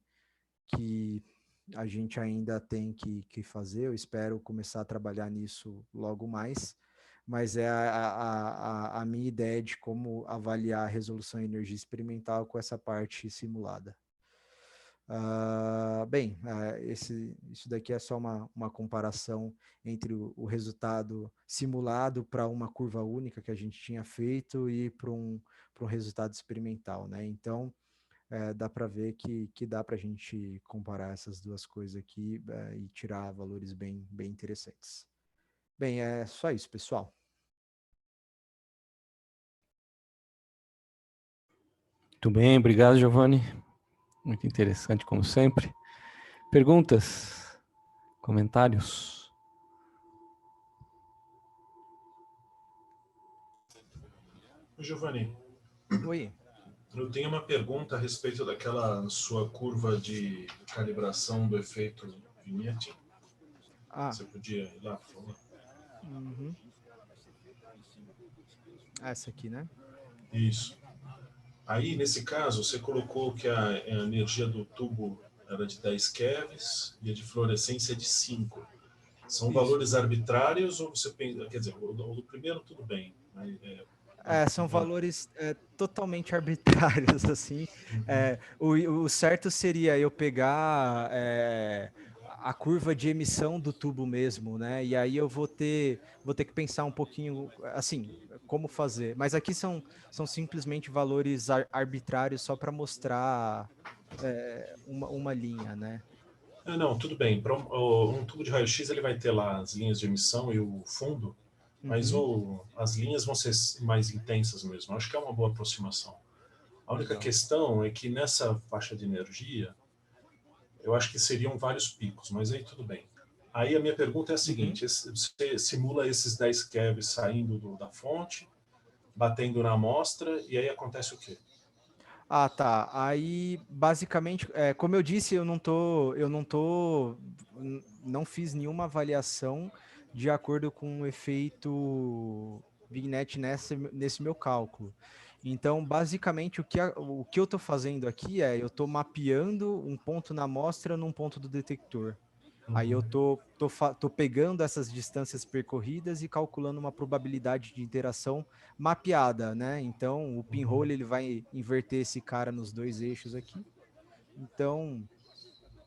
a gente ainda tem que fazer. Eu espero começar a trabalhar nisso logo mais, mas é a minha ideia de como avaliar a resolução em energia experimental com essa parte simulada. Bem, isso daqui é só uma comparação entre o resultado simulado para uma curva única que a gente tinha feito e para um resultado experimental, né? Então, dá para ver que dá para a gente comparar essas duas coisas aqui e tirar valores bem interessantes. Bem, é só isso, pessoal. Muito bem, obrigado, Giovanni. Muito interessante, como sempre. Perguntas? Comentários? Giovanni, Oi. eu tenho uma pergunta a respeito daquela sua curva de calibração do efeito Vignette. Você podia ir lá, por favor? Uhum. Essa aqui, né? Isso. Aí, nesse caso, você colocou que a energia do tubo era de 10 kevs e a de fluorescência de 5. São Isso. valores arbitrários ou você pensa... Quer dizer, o do primeiro tudo bem. Mas, são valores totalmente arbitrários, assim. O certo seria eu pegar a curva de emissão do tubo mesmo, né? E aí eu vou ter que pensar um pouquinho, assim, como fazer. Mas aqui são simplesmente valores arbitrários só para mostrar uma linha, né? não, tudo bem. Para um tubo de raio-x ele vai ter lá as linhas de emissão e o fundo, mas as linhas vão ser mais intensas mesmo. Acho que é uma boa aproximação. A única questão é que nessa faixa de energia, eu acho que seriam vários picos, mas aí tudo bem. Aí a minha pergunta é a seguinte, você simula esses 10 keV saindo da fonte, batendo na amostra, e aí acontece o quê? Ah, tá. Aí, basicamente, como eu disse, não fiz nenhuma avaliação de acordo com o efeito Vignette nesse meu cálculo. Então, basicamente, o que eu estou fazendo aqui eu estou mapeando um ponto na amostra num ponto do detector. Aí eu tô pegando essas distâncias percorridas e calculando uma probabilidade de interação mapeada, né? Então, o pinhole ele vai inverter esse cara nos dois eixos aqui. Então,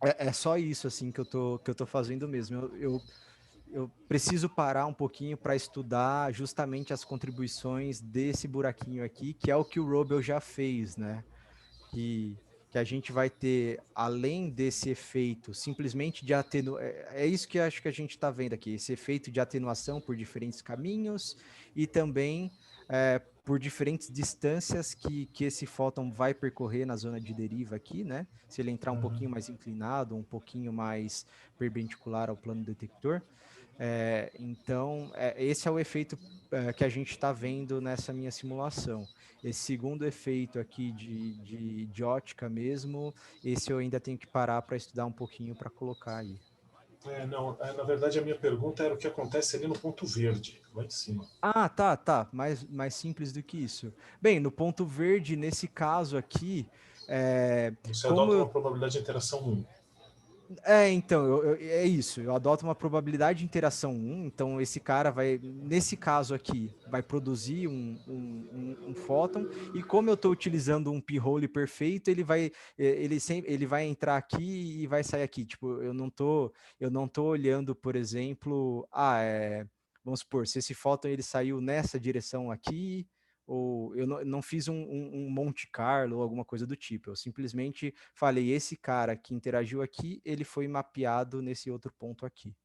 é só isso assim que eu tô fazendo mesmo. Eu preciso parar um pouquinho para estudar justamente as contribuições desse buraquinho aqui, que é o que o Robel já fez, né? Que a gente vai ter, além desse efeito simplesmente de atenuação, é isso que eu acho que a gente está vendo aqui, esse efeito de atenuação por diferentes caminhos e também por diferentes distâncias que esse fóton vai percorrer na zona de deriva aqui, né? Se ele entrar um pouquinho mais inclinado, um pouquinho mais perpendicular ao plano detector. Então, esse é o efeito que a gente está vendo nessa minha simulação. Esse segundo efeito aqui de ótica mesmo, esse eu ainda tenho que parar para estudar um pouquinho para colocar aí. Não, na verdade a minha pergunta era o que acontece ali no ponto verde, lá em cima. Ah, tá. Mais simples do que isso. Bem, no ponto verde, nesse caso aqui, Você como adota eu uma probabilidade de interação 1. Então, é isso. Eu adoto uma probabilidade de interação 1. Então, esse cara vai, nesse caso aqui, vai produzir um fóton. E como eu estou utilizando um p-hole perfeito, ele vai entrar aqui e vai sair aqui. Tipo, eu não tô olhando, por exemplo, vamos supor, se esse fóton ele saiu nessa direção aqui, ou eu não fiz um Monte Carlo ou alguma coisa do tipo. Eu simplesmente falei, esse cara que interagiu aqui, ele foi mapeado nesse outro ponto aqui.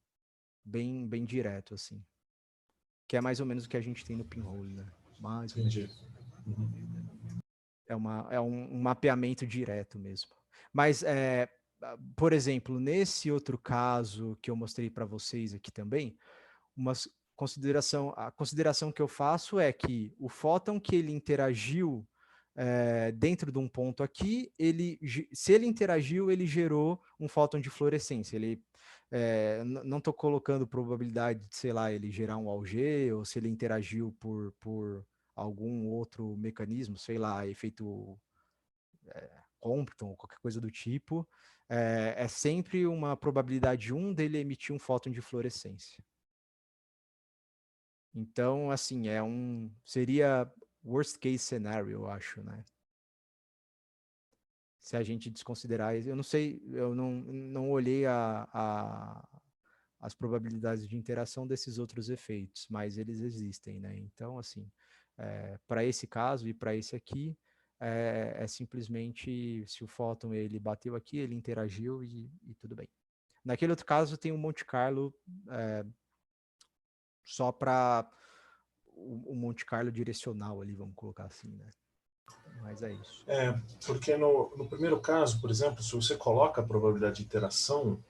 Bem direto, assim. Que é mais ou menos o que a gente tem no pinhole, né? Mais ou Entendi. menos. É um mapeamento direto mesmo. Mas, por exemplo, nesse outro caso que eu mostrei para vocês aqui também, a consideração que eu faço é que o fóton que ele interagiu dentro de um ponto aqui, se ele interagiu, ele gerou um fóton de fluorescência. Não estou colocando probabilidade de, sei lá, ele gerar um Auger, ou se ele interagiu por algum outro mecanismo, sei lá, efeito Compton, qualquer coisa do tipo. É sempre uma probabilidade 1 dele emitir um fóton de fluorescência. Então, assim, seria worst case scenario, eu acho, né? Se a gente desconsiderar, eu não sei, eu não olhei as probabilidades de interação desses outros efeitos, mas eles existem, né? Então, assim, para esse caso e para esse aqui, simplesmente se o fóton ele bateu aqui, ele interagiu e tudo bem. Naquele outro caso, tem um Monte Carlo só para o Monte Carlo direcional ali, vamos colocar assim, né? Mas é isso. Porque no primeiro caso, por exemplo, se você coloca a probabilidade de interação,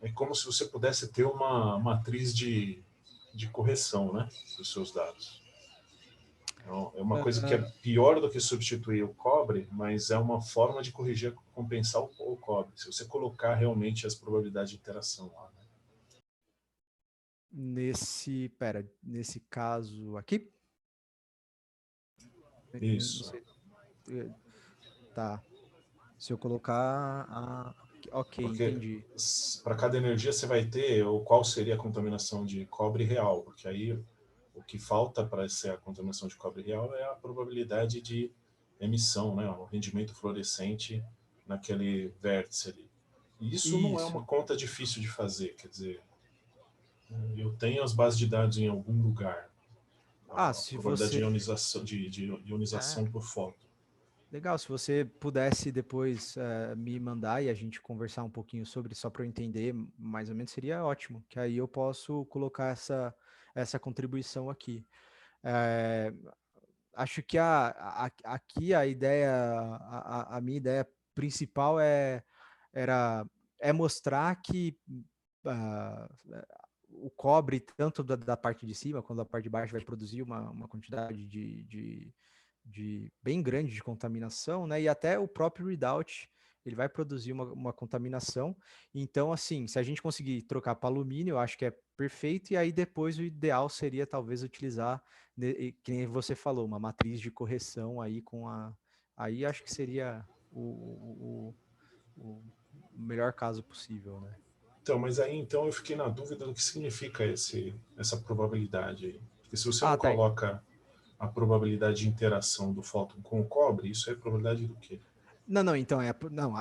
é como se você pudesse ter uma matriz de correção, né, dos seus dados. É uma coisa que é pior do que substituir o cobre, mas é uma forma de corrigir, compensar o cobre. Se você colocar realmente as probabilidades de interação lá, né? Nesse caso aqui? Não Isso. sei. Tá. Se eu colocar ok, Porque entendi. para cada energia você vai ter qual seria a contaminação de cobre real, porque aí o que falta para ser a contaminação de cobre real é a probabilidade de emissão, né, o rendimento fluorescente naquele vértice ali. E isso não é uma Isso. conta difícil de fazer, quer dizer, eu tenho as bases de dados em algum lugar, a Se probabilidade você... de ionização por fóton. Legal, se você pudesse depois me mandar e a gente conversar um pouquinho sobre, só para eu entender mais ou menos, seria ótimo, que aí eu posso colocar essa contribuição aqui. Acho que aqui a ideia, a minha ideia principal é mostrar que ah, o cobre, tanto da parte de cima quanto da parte de baixo, vai produzir uma quantidade de bem grande de contaminação, né? E até o próprio readout, ele vai produzir uma contaminação. Então, assim, se a gente conseguir trocar para alumínio, eu acho que é perfeito. E aí depois o ideal seria talvez utilizar, que nem você falou, uma matriz de correção aí aí acho que seria o melhor caso possível, né? Então, mas aí então eu fiquei na dúvida do que significa essa probabilidade aí. Porque se você não Tá. coloca a probabilidade de interação do fóton com o cobre, isso é probabilidade do quê? Não, então,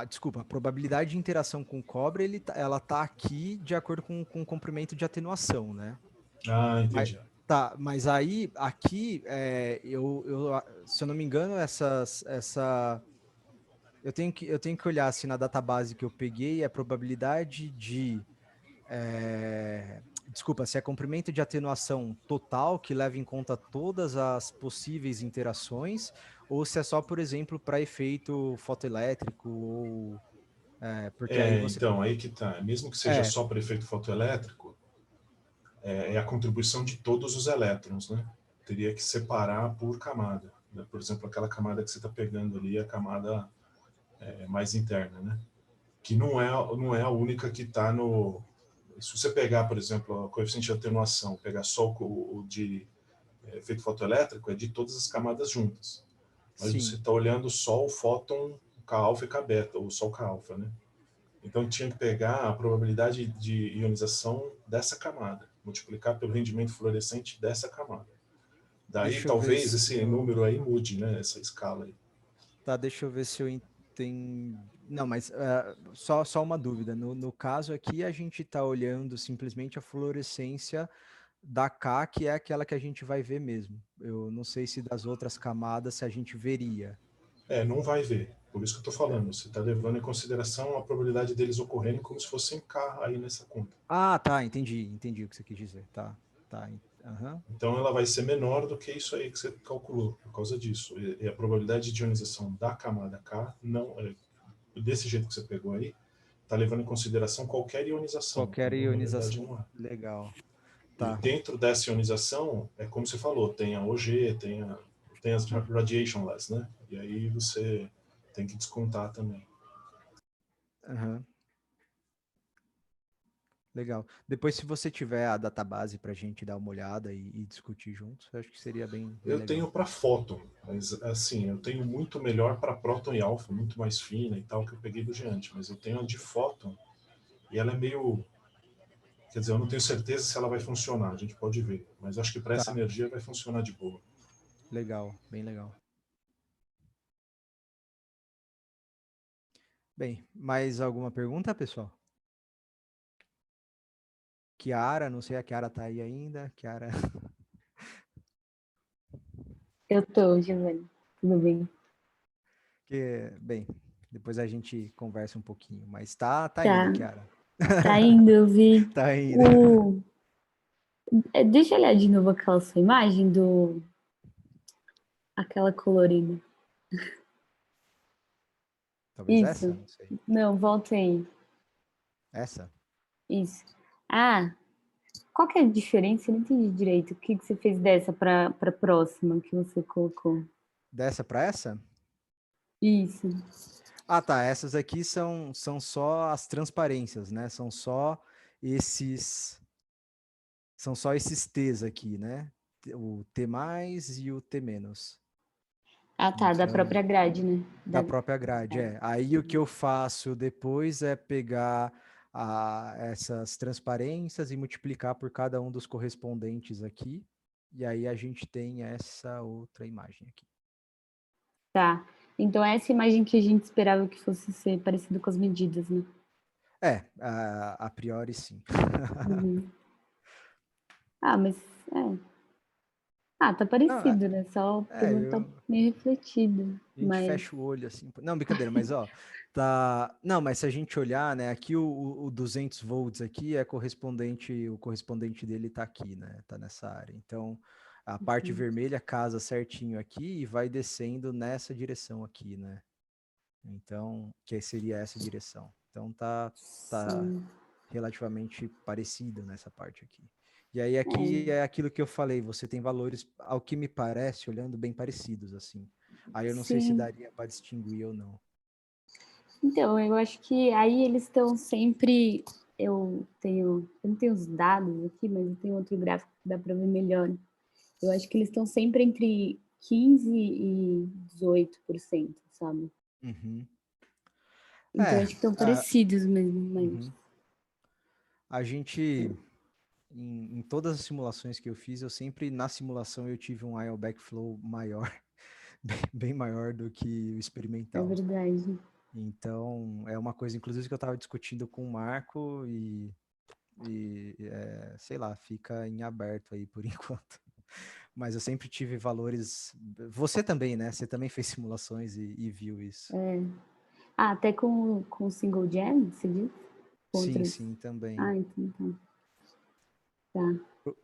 desculpa, a probabilidade de interação com o cobre, ela tá aqui de acordo com o comprimento de atenuação, né? Ah, Mas, entendi. tá, mas aí, aqui, se eu não me engano, eu tenho que olhar, assim, na database que eu peguei, a probabilidade desculpa, se é comprimento de atenuação total, que leva em conta todas as possíveis interações, ou se é só, por exemplo, para efeito fotoelétrico, ou porque aí você... Então, aí que tá. Mesmo que seja É, só para efeito fotoelétrico, é a contribuição de todos os elétrons, né? Teria que separar por camada. Né? Por exemplo, aquela camada que você está pegando ali, a camada mais interna, né? Que não é a única que está no... Se você pegar, por exemplo, o coeficiente de atenuação, pegar só o de efeito fotoelétrico, é de todas as camadas juntas. Mas você sim. está olhando só o fóton K-alfa e K-beta, ou só o K-alfa, né? Então tinha que pegar a probabilidade de ionização dessa camada, multiplicar pelo rendimento fluorescente dessa camada. Daí Deixa eu ver talvez se esse número aí mude, né? Essa escala aí. Tá, deixa eu ver se eu entendi. Não, mas só uma dúvida. No caso aqui, a gente está olhando simplesmente a fluorescência da K, que é aquela que a gente vai ver mesmo. Eu não sei se das outras camadas se a gente veria. Não vai ver. Por isso que eu estou É. falando. Você está levando em consideração a probabilidade deles ocorrerem como se fossem K aí nessa conta. Tá, entendi o que você quis dizer. Tá. Aham. Então ela vai ser menor do que isso aí que você calculou, por causa disso. E a probabilidade de ionização da camada K, não, desse jeito que você pegou aí, está levando em consideração qualquer ionização, Qualquer quando na verdade ionização. não é. Legal. E Tá. dentro dessa ionização, é como você falou, tem a OG, tem as radiationless, né? E aí você tem que descontar também. Aham. Legal. Depois, se você tiver a database para a gente dar uma olhada e discutir juntos, eu acho que seria bem Eu legal. tenho para fóton, mas assim, eu tenho muito melhor para próton e alfa, muito mais fina e tal, que eu peguei do Giante, mas eu tenho a de fóton e ela é meio... Quer dizer, eu não tenho certeza se ela vai funcionar, a gente pode ver, mas acho que para essa Tá, energia vai funcionar de boa. legal, bem legal. Bem, mais alguma pergunta, pessoal? Kiara, não sei, a Kiara tá aí ainda. Kiara. Eu tô, Giovanni. Tudo bem? Bem, depois a gente conversa um pouquinho, mas tá indo, Tá, Kiara. tá indo, eu vi Tá indo. o... Deixa eu olhar de novo aquela sua imagem aquela colorida. Talvez essa, Isso. não sei. Não, volta aí. Essa? Isso. Ah, Qual que é a diferença? Eu não entendi direito. O que você fez dessa para a próxima que você colocou? Dessa para essa? Isso. Ah, tá. Essas aqui são só as transparências, né? Esses são só esses T's aqui, né? O T mais e o T menos. Ah, tá, da Então, própria grade, né? da própria grade, é. Aí o que eu faço depois é pegar essas transparências e multiplicar por cada um dos correspondentes aqui. E aí a gente tem essa outra imagem aqui. Tá. Então, essa imagem que a gente esperava que fosse ser parecido com as medidas, né? É, a priori sim. Uhum. Ah, mas é. Ah, tá Não, parecido, né? Só é, pelo tá meio refletido. a gente Mas fecha o olho assim. Não, brincadeira, mas ó, tá. Não, mas se a gente olhar, né, aqui o 200 volts aqui é correspondente, o correspondente dele tá aqui, né, tá nessa área. Então, a parte vermelha casa certinho aqui e vai descendo nessa direção aqui, né? Então, que seria essa direção. Então tá sim. relativamente parecido nessa parte aqui. E aí aqui É, é aquilo que eu falei, você tem valores, ao que me parece, olhando bem parecidos assim. Aí eu não sei se sim. daria para distinguir ou não. Então, eu acho que aí eles estão sempre. Eu não tenho os dados aqui, mas eu tenho outro gráfico que dá para ver melhor. Eu acho que eles estão sempre entre 15 e 18%, sabe? Uhum. Então, É, acho que estão a, parecidos mesmo, mas. uhum. A gente, em todas as simulações que eu fiz, eu sempre, na simulação, eu tive um IO backflow maior, bem maior do que o É experimental. verdade. Então, é uma coisa, inclusive, que eu estava discutindo com o Marco sei lá, fica em aberto aí por enquanto. Mas eu sempre tive valores. Você também, né? Você também fez simulações e viu isso. Ah, até com o single jam, você diz? Com Sim, outras. sim, também. Ah, então tá.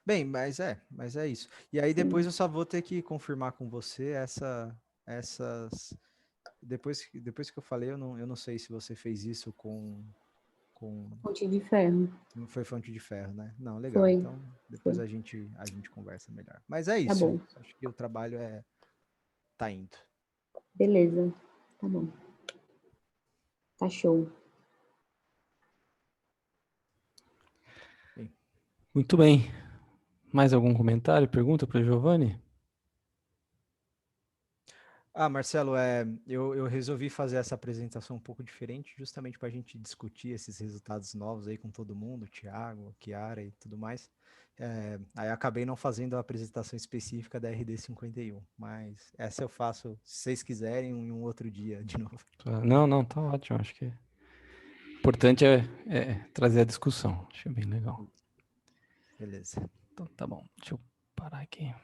Bem, mas é isso. E aí depois Sim. eu só vou ter que confirmar com você essas. Depois que eu falei, eu não sei se você fez isso com. Ponte de ferro. Não foi fonte de ferro, né? Não, legal. Foi, Então depois foi. a gente conversa melhor. Mas é Tá isso. bom. Acho que o trabalho tá indo. Beleza. Tá bom. Tá show. Bem, Muito bem. Mais algum comentário, pergunta para Giovanni? Marcelo, eu resolvi fazer essa apresentação um pouco diferente, justamente para a gente discutir esses resultados novos aí com todo mundo, Thiago, Chiara e tudo mais. Aí acabei não fazendo a apresentação específica da RD51, mas essa eu faço, se vocês quiserem, em um outro dia de novo. Não, não, tá ótimo. Acho que o importante é trazer a discussão. Acho bem legal. Beleza. Então tá bom. Deixa eu parar aqui.